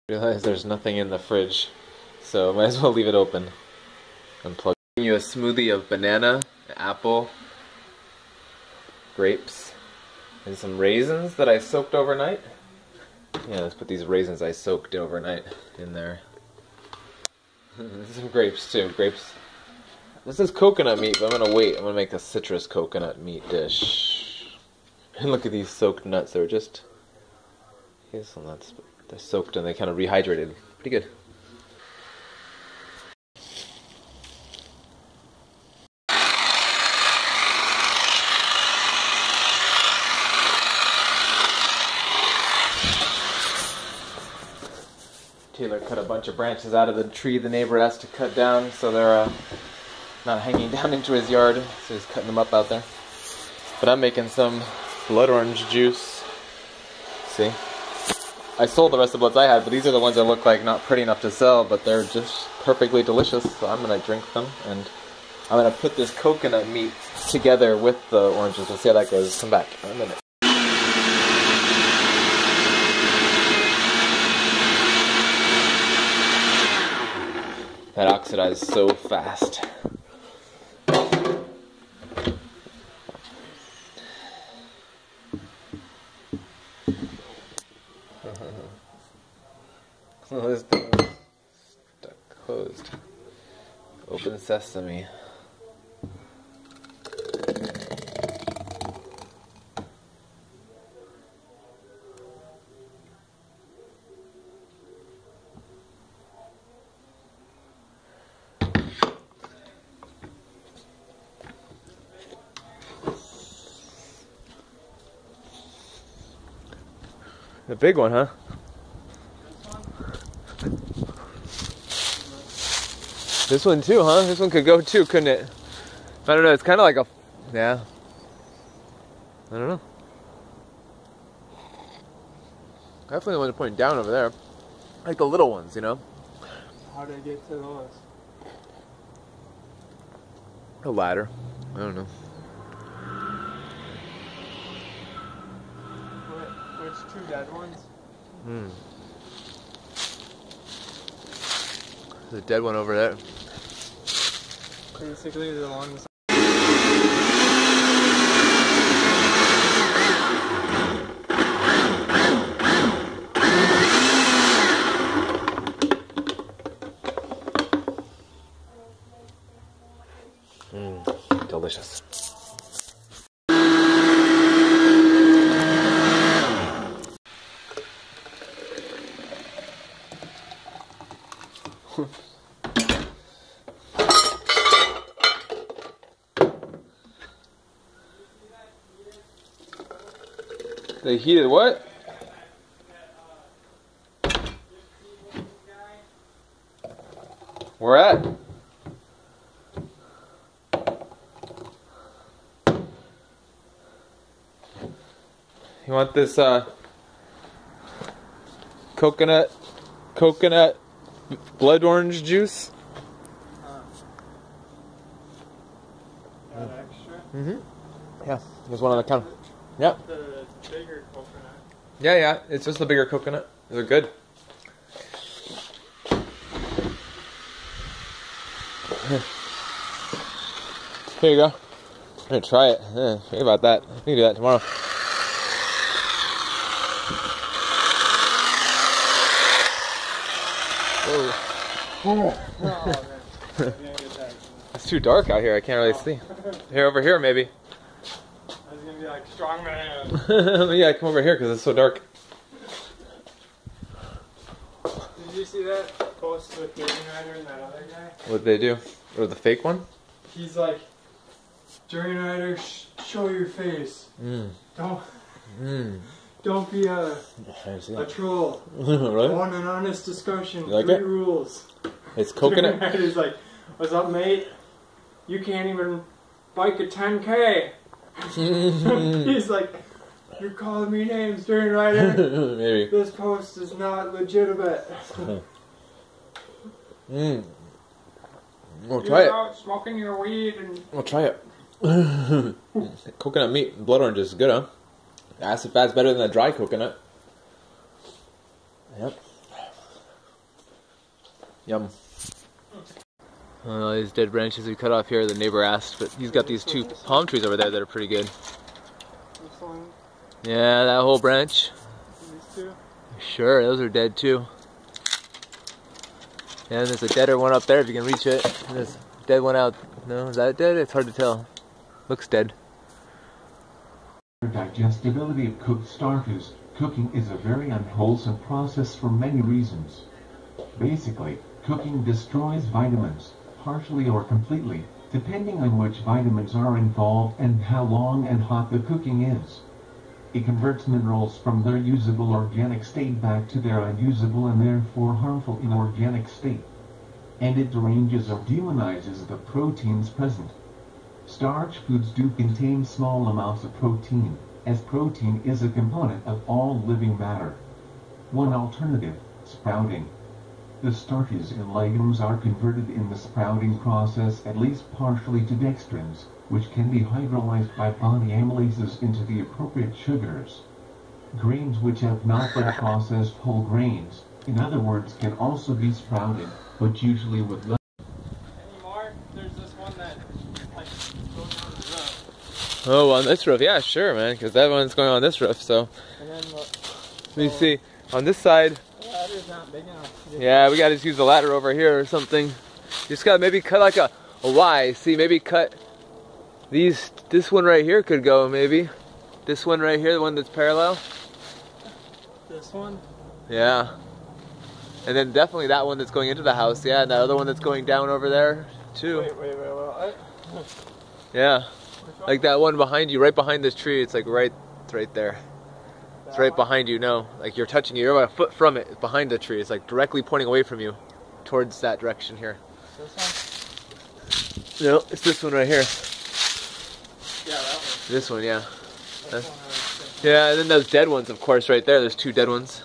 Realize there's nothing in the fridge, so might as well leave it open. Unplug. You a smoothie of banana, apple, grapes, and some raisins that I soaked overnight. Yeah, let's put these raisins I soaked overnight in there. Some grapes too. Grapes. This is coconut meat, but I'm gonna wait. I'm gonna make a citrus coconut meat dish. And look at these soaked nuts. They're just hazelnuts, but they're soaked and they kind of rehydrated. Pretty good. Taylor cut a bunch of branches out of the tree the neighbor asked to cut down, so they're not hanging down into his yard, so he's cutting them up out there. But I'm making some blood orange juice. See? I sold the rest of the bloods I had, but these are the ones that look like not pretty enough to sell, but they're just perfectly delicious, so I'm going to drink them, and I'm going to put this coconut meat together with the oranges. We'll see how that goes. Come back in a minute. That oxidized so fast. Oh, this thing is stuck closed. Open sesame. The big one, huh? This one too, huh? This one could go too, couldn't it? I don't know, it's kind of like a... Yeah. I don't know. Definitely the one pointing down over there. Like the little ones, you know? How did I get to those? A ladder. I don't know. Which two dead ones? There's a dead one over there. Basically the ones. Delicious. They heated what? Where at? You want this coconut blood orange juice? Got extra? Yeah, there's one on the counter. Yep. The bigger coconut. Yeah, it's just the bigger coconut. They're good. Here you go. I'm gonna try it. Think about that. We can do that tomorrow. Oh, man. It's too dark out here. I can't really see. Here, over here, maybe. I was gonna be like strongman. Yeah, come over here because it's so dark. Did you see that post with Journey Rider and that other guy? What'd they do? Or the fake one? He's like, Journey Rider, show your face. Don't be a troll. Really? I want an honest discussion. You like 3 it? rules. It's coconut. Journey Rider's like, what's up, mate? You can't even bike a 10K. He's like, you're calling me names, Journey Rider. Maybe. This post is not legitimate. We'll try You're it. out smoking your weed and... We'll try it. Coconut meat and blood orange is good, huh? The acid fat's better than the dry coconut. Yep. Yum. These dead branches we cut off here, the neighbor asked, but he's got these 2 palm trees over there that are pretty good. This one, Yeah, that whole branch. these 2. Sure, those are dead too. Yeah, and there's a deader one up there if you can reach it. And there's a dead one out. No, is that dead? It's hard to tell. Looks dead. Digestibility of cooked starches. Cooking is a very unwholesome process for many reasons. Basically, cooking destroys vitamins, partially or completely, depending on which vitamins are involved and how long and hot the cooking is. It converts minerals from their usable organic state back to their unusable and therefore harmful inorganic state. And it deranges or demonizes the proteins present. Starch foods do contain small amounts of protein, as protein is a component of all living matter. One alternative, sprouting. The starches in legumes are converted in the sprouting process at least partially to dextrins, which can be hydrolyzed by body amylases into the appropriate sugars. Grains which have not been processed whole grains, in other words, can also be sprouted, but usually with less. Anymore, there's this one that like goes on the roof. Oh, on this roof? Yeah, sure, man, because that one's going on this roof, so. And then look. Let me see. On this side, The ladder's not big enough. yeah, we gotta just use the ladder over here or something. Just gotta maybe cut like a Y. See, maybe cut these. This one right here could go, maybe. This one right here, the one that's parallel. This one? Yeah. And then definitely that one that's going into the house, yeah, and that other one that's going down over there, too. Wait. Yeah. Like that one behind you, right behind this tree, it's like it's right there. It's right behind you, no. Like you're touching you're about a foot from it, behind the tree. It's like directly pointing away from you, towards that direction here. This No, it's this one right here. one? Yeah, that one. This one, yeah. This one right there. Yeah, and then those dead ones, of course, right there. There's 2 dead ones.